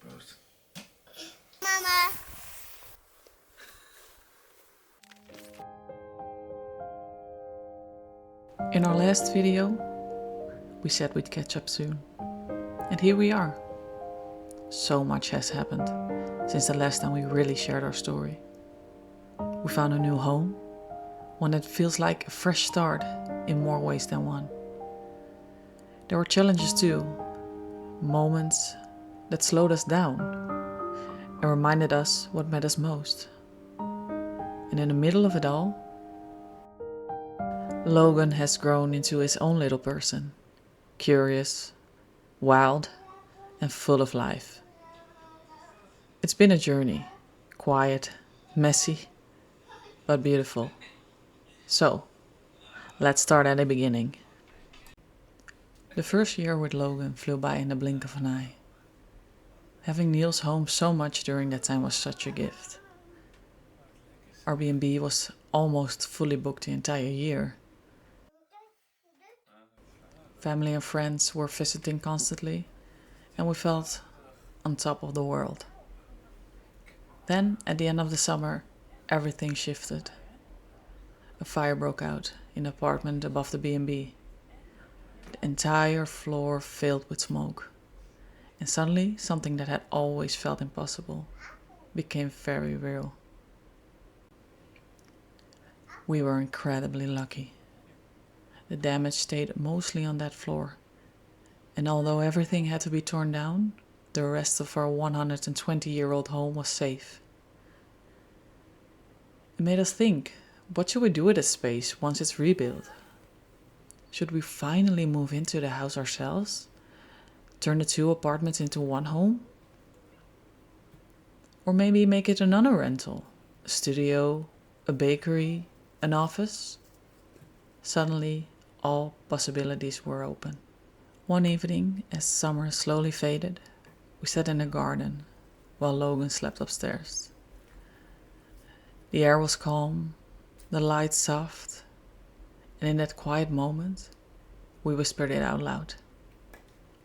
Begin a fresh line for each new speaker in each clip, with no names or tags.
Proost.
Mama.
In our last video, we said we'd catch up soon. And here we are. So much has happened since the last time we really shared our story. We found a new home, one that feels like a fresh start in more ways than one. There were challenges too, moments that slowed us down and reminded us what matters most. And in the middle of it all, Logan has grown into his own little person, curious, wild, and full of life. It's been a journey, quiet, messy, but beautiful. So, let's start at the beginning. The first year with Logan flew by in the blink of an eye. Having Niels home so much during that time was such a gift. Our B&B was almost fully booked the entire year. Family and friends were visiting constantly, and we felt on top of the world. Then, at the end of the summer, everything shifted. A fire broke out in the apartment above the B&B. The entire floor filled with smoke. And suddenly, something that had always felt impossible became very real. We were incredibly lucky. The damage stayed mostly on that floor. And although everything had to be torn down, the rest of our 120-year-old home was safe. It made us think, what should we do with this space once it's rebuilt? Should we finally move into the house ourselves? Turn the 2 apartments into one home? Or maybe make it another rental? A studio, a bakery, an office? Suddenly, all possibilities were open. One evening, as summer slowly faded, we sat in the garden while Logan slept upstairs. The air was calm, the lights soft, and in that quiet moment, we whispered it out loud.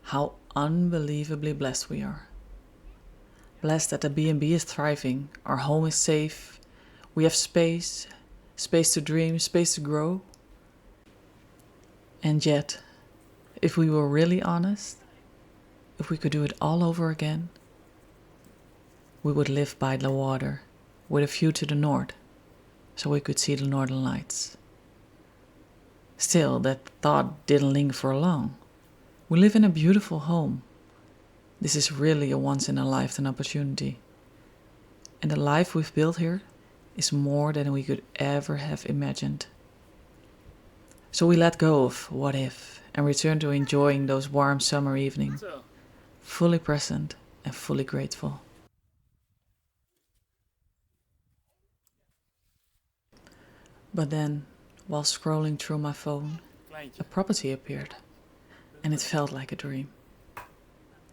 How unbelievably blessed we are. Blessed that the B&B is thriving, our home is safe, we have space, space to dream, space to grow. And yet, if we were really honest, if we could do it all over again, we would live by the water with a view to the north, so we could see the northern lights. Still, that thought didn't linger for long. We live in a beautiful home. This is really a once-in-a-lifetime opportunity. And the life we've built here is more than we could ever have imagined. So we let go of what if and returned to enjoying those warm summer evenings, fully present and fully grateful. But then, while scrolling through my phone, a property appeared, and it felt like a dream.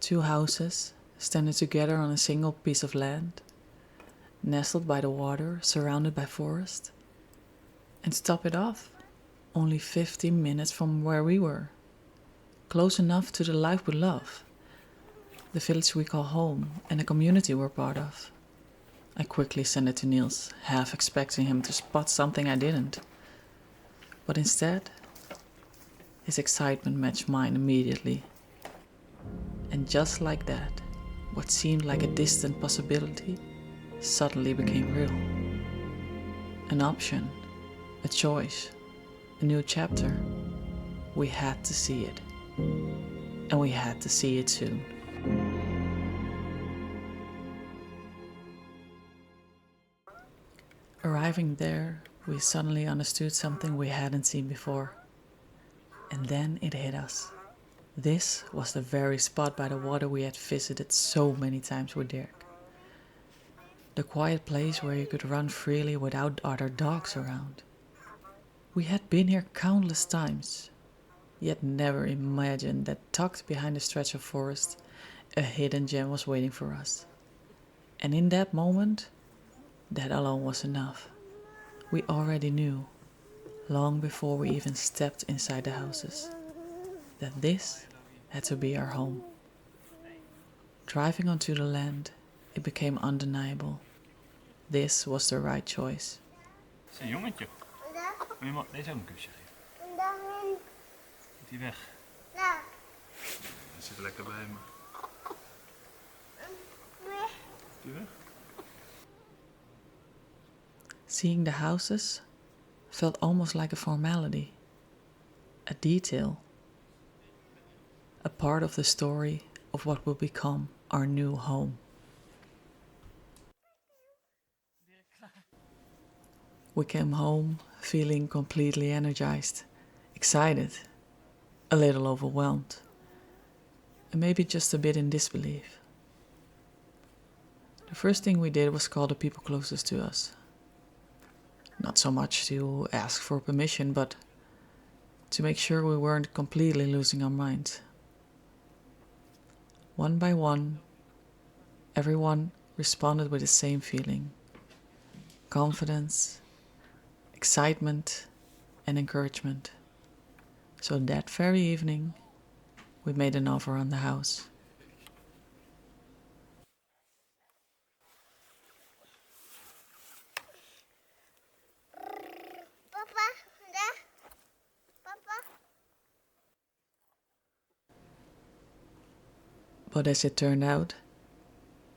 2 houses standing together on a single piece of land, nestled by the water, surrounded by forest. And to top it off, only 15 minutes from where we were. Close enough to the life we love, the village we call home, and the community we're part of. I quickly sent it to Niels, half expecting him to spot something I didn't. But instead, his excitement matched mine immediately. And just like that, what seemed like a distant possibility suddenly became real. An option, a choice, a new chapter. We had to see it. And we had to see it soon. Arriving there, we suddenly understood something we hadn't seen before. And then it hit us. This was the very spot by the water we had visited so many times with Dirk. The quiet place where you could run freely without other dogs around. We had been here countless times, yet never imagined that tucked behind a stretch of forest, a hidden gem was waiting for us. And in that moment, that alone was enough. We already knew, long before we even stepped inside the houses, that this had to be our home. Driving onto the land, it became undeniable. This was the right choice.
Het is een jongetje. Wil je deze ook een kusje geven? Moet hij weg?
Ja.
Hij zit lekker bij me. Moet hij weg?
Seeing the houses felt almost like a formality, a detail, a part of the story of what will become our new home. We came home feeling completely energized, excited, a little overwhelmed, and maybe just a bit in disbelief. The first thing we did was call the people closest to us. Not so much to ask for permission, but to make sure we weren't completely losing our minds. One by one, everyone responded with the same feeling: confidence, excitement, and encouragement. So that very evening, we made an offer on the house.
Papa, daar. Papa.
But as it turned out,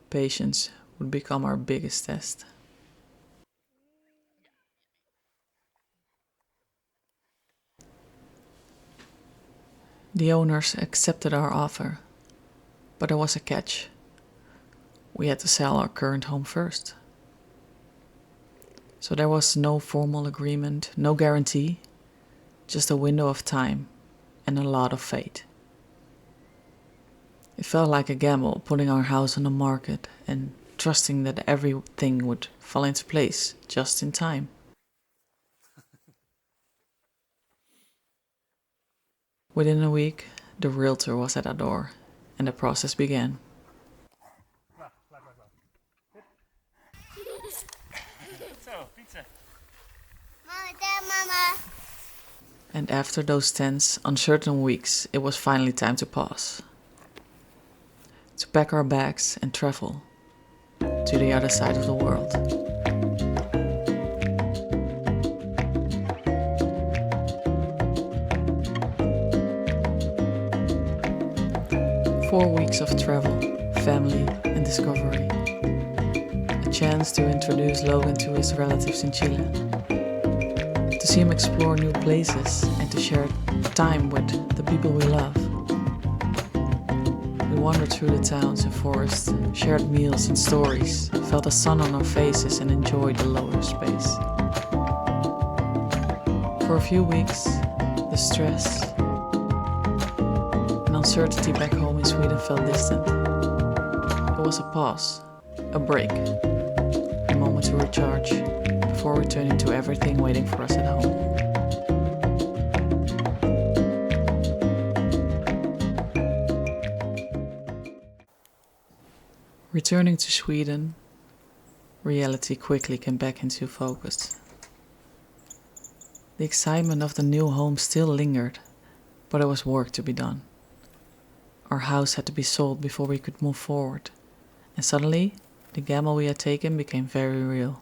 patience would become our biggest test. The owners accepted our offer, but there was a catch. We had to sell our current home first. So there was no formal agreement, no guarantee, just a window of time and a lot of fate. It felt like a gamble, putting our house on the market and trusting that everything would fall into place just in time. Within a week, the realtor was at our door and the process began.
Zo, pizza.
Mama, daar, mama.
And after those tense, uncertain weeks, it was finally time to pause. To pack our bags and travel to the other side of the world. 4 weeks of travel, family, and discovery. A chance to introduce Logan to his relatives in Chile. To see him explore new places and to share time with the people we love. We wandered through the towns and forests, shared meals and stories, felt the sun on our faces and enjoyed the lower space. For a few weeks, the stress and uncertainty back home in Sweden felt distant. It was a pause, a break, a moment to recharge before returning to everything waiting for us at home. Returning to Sweden, reality quickly came back into focus. The excitement of the new home still lingered, but there was work to be done. Our house had to be sold before we could move forward, and suddenly, the gamble we had taken became very real.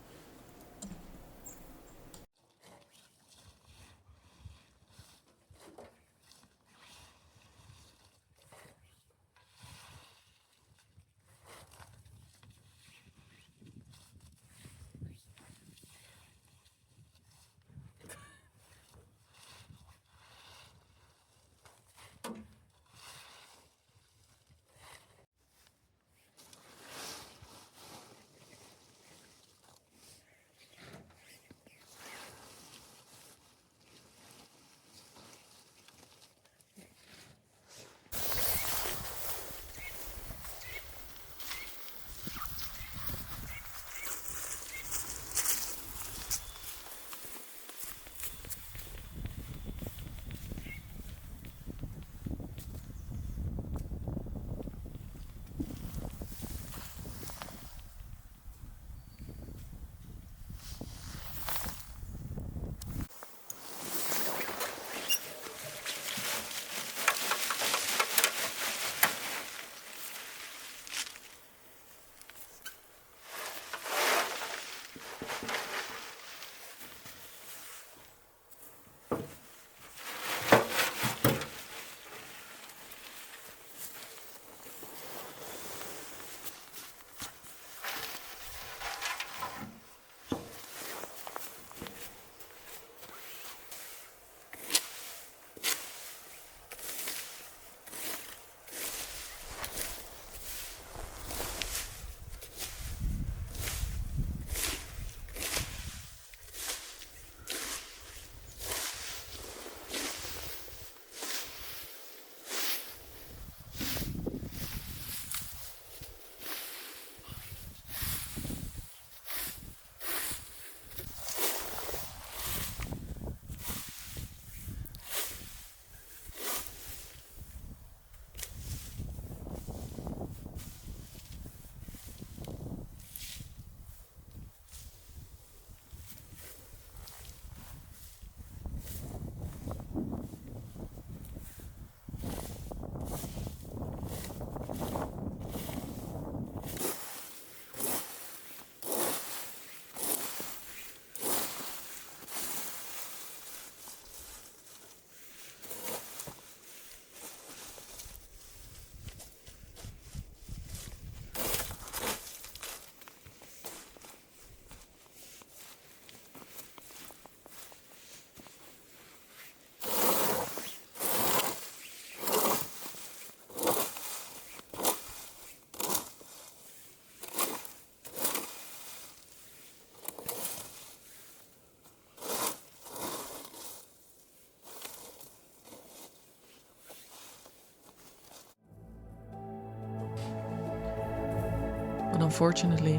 But unfortunately,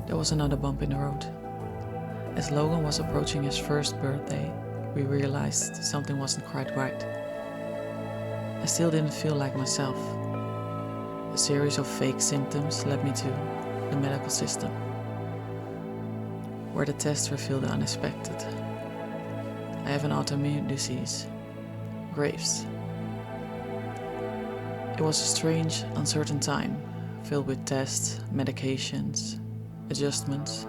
there was another bump in the road. As Logan was approaching his first birthday, we realized something wasn't quite right. I still didn't feel like myself. A series of fake symptoms led me to the medical system, where the test revealed the unexpected. I have an autoimmune disease, Graves. It was a strange, uncertain time, filled with tests, medications, adjustments,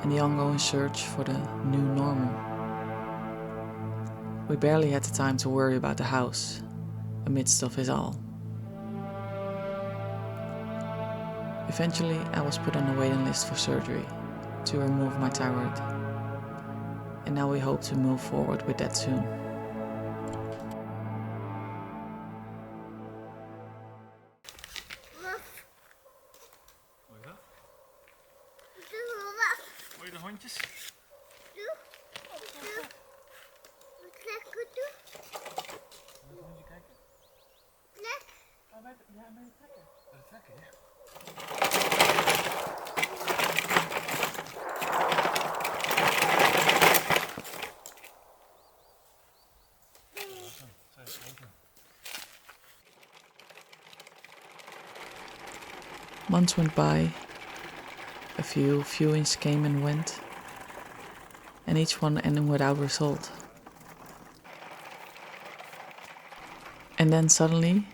and the ongoing search for the new normal. We barely had the time to worry about the house, amidst of it all. Eventually, I was put on the waiting list for surgery to remove my thyroid, and now we hope to move forward with that soon.
Wat is dat?
Doe wat.
Hoor je de hondjes?
Doe. Doe. Wat lekker doe.
Moet je hondje kijken?
Lek.
Ja, bij de trekker. Bij de trekker, ja.
Months went by, a few viewings came and went, and each one ending without result. And then suddenly,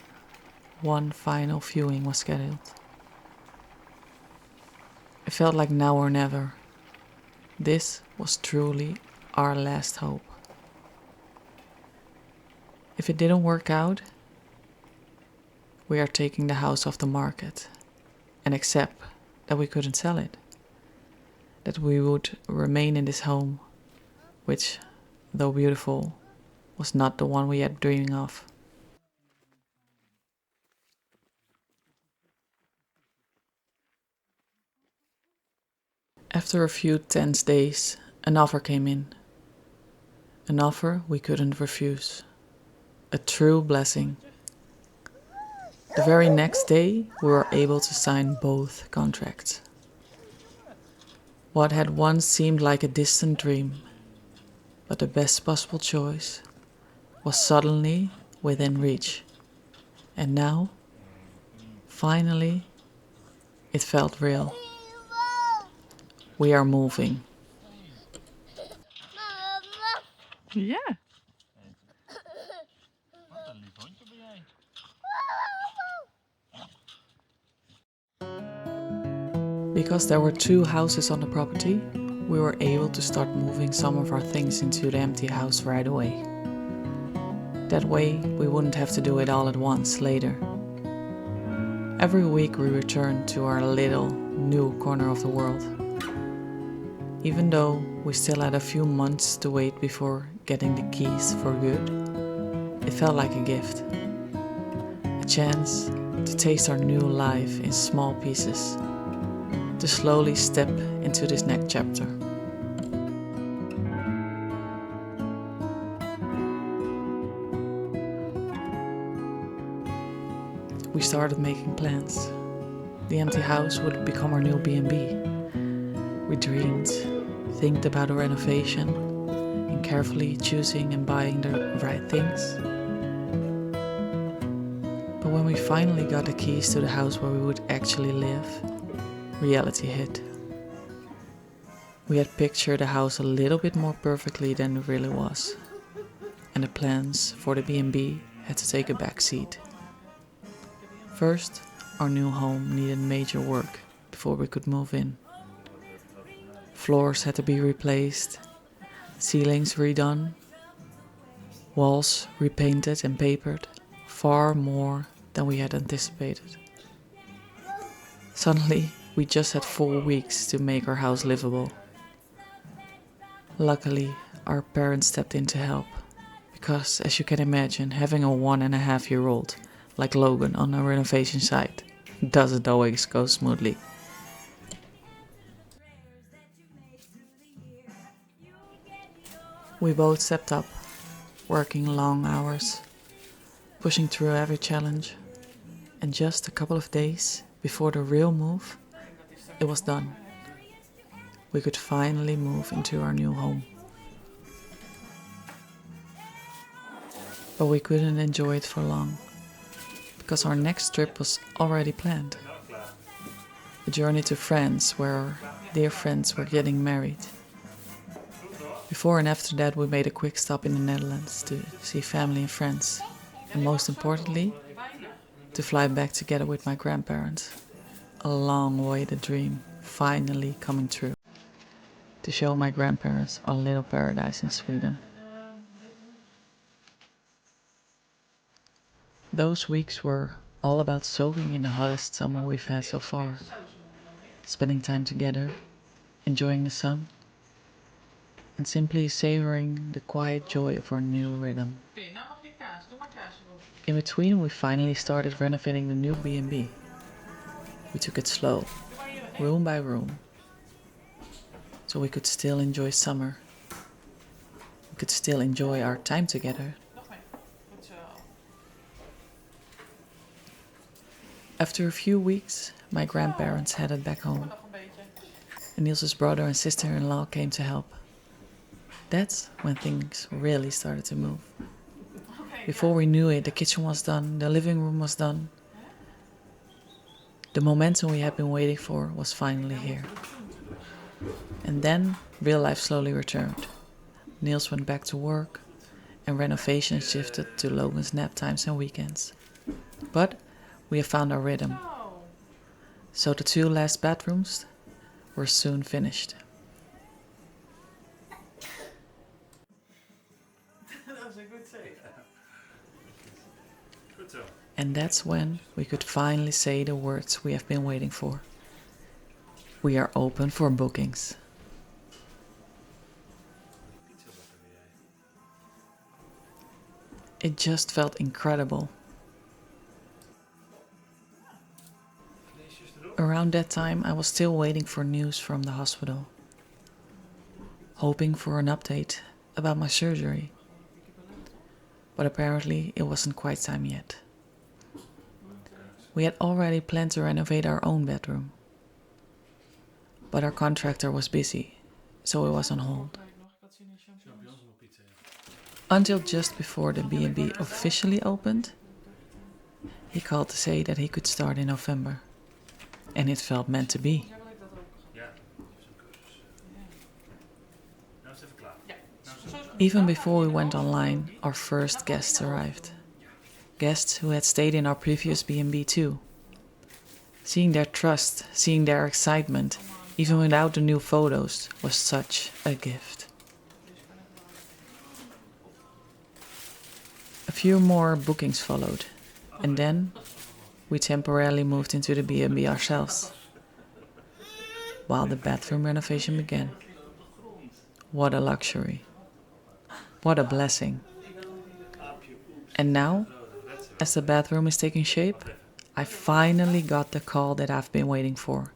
one final viewing was scheduled. It felt like now or never. This was truly our last hope. If it didn't work out, we are taking the house off the market and accept that we couldn't sell it. That we would remain in this home, which, though beautiful, was not the one we had dreaming of. After a few tense days, an offer came in. An offer we couldn't refuse. A true blessing. The very next day, we were able to sign both contracts. What had once seemed like a distant dream, but the best possible choice, was suddenly within reach. And now, finally, it felt real. We are moving.
Ja. Wat een lief hondje ben jij.
Because there were two houses on the property, we were able to start moving some of our things into the empty house right away. That way, we wouldn't have to do it all at once later. Every week we returned to our little new corner of the world. Even though we still had a few months to wait before getting the keys for good, it felt like a gift. A chance to taste our new life in small pieces, to slowly step into this next chapter. We started making plans. The empty house would become our new B&B. We dreamed, think about a renovation, and carefully choosing and buying the right things. But when we finally got the keys to the house where we would actually live, reality hit. We had pictured the house a little bit more perfectly than it really was, and the plans for the B&B had to take a back seat. First, our new home needed major work before we could move in. Floors had to be replaced, ceilings redone, walls repainted and papered, far more than we had anticipated. Suddenly, we just had 4 weeks to make our house livable. Luckily, our parents stepped in to help, because as you can imagine, having a 1.5-year-old like Logan on a renovation site doesn't always go smoothly. We both stepped up, working long hours, pushing through every challenge, and just a couple of days before the real move, it was done. We could finally move into our new home. But we couldn't enjoy it for long, because our next trip was already planned. A journey to France where our dear friends were getting married. Before and after that we made a quick stop in the Netherlands to see family and friends. And most importantly, to fly back together with my grandparents. A long-awaited dream finally coming true. To show my grandparents our little paradise in Sweden. Those weeks were all about soaking in the hottest summer we've had so far. Spending time together, enjoying the sun, and simply savoring the quiet joy of our new rhythm. In between, we finally started renovating the new B&B. We took it slow, room by room, so we could still enjoy summer. We could still enjoy our time together. After a few weeks, my grandparents headed back home. And Niels' brother and sister-in-law came to help. That's when things really started to move. Before we knew it, the kitchen was done, the living room was done. The momentum we had been waiting for was finally here. And then real life slowly returned. Niels went back to work, and renovation shifted to Logan's nap times and weekends. But we have found our rhythm. So the 2 last bedrooms were soon finished. And that's when we could finally say the words we have been waiting for. We are open for bookings. It just felt incredible. Around that time, I was still waiting for news from the hospital, hoping for an update about my surgery. But apparently, it wasn't quite time yet. We had already planned to renovate our own bedroom, but our contractor was busy, so it was on hold. Until just before the B&B officially opened, he called to say that he could start in November. And it felt meant to be. Even before we went online, our first guests arrived. Guests who had stayed in our previous B&B too. Seeing their trust, seeing their excitement, even without the new photos, was such a gift. A few more bookings followed, and then we temporarily moved into the B&B ourselves, while the bathroom renovation began. What a luxury. What a blessing. And now, as the bathroom is taking shape, I finally got the call that I've been waiting for.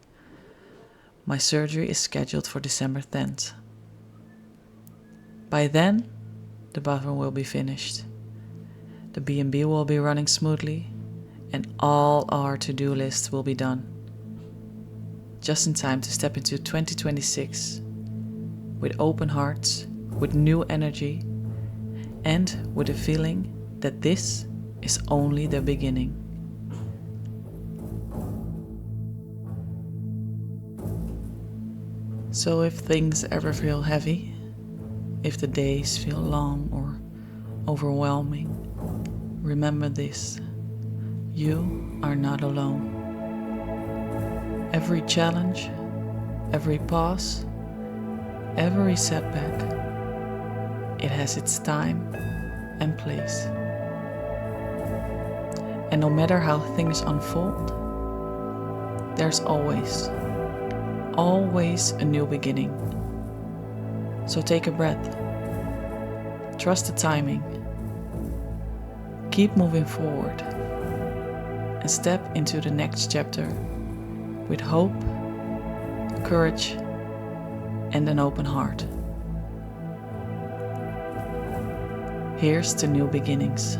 My surgery is scheduled for December 10th. By then, the bathroom will be finished. The B&B will be running smoothly, and all our to-do lists will be done. Just in time to step into 2026 with open hearts, with new energy, and with a feeling that this is only the beginning. So if things ever feel heavy, if the days feel long or overwhelming, remember this: you are not alone. Every challenge, every pause, every setback, it has its time and place. And no matter how things unfold, there's always a new beginning. So take a breath, trust the timing, keep moving forward, and step into the next chapter with hope, courage, and an open heart. Here's to new beginnings.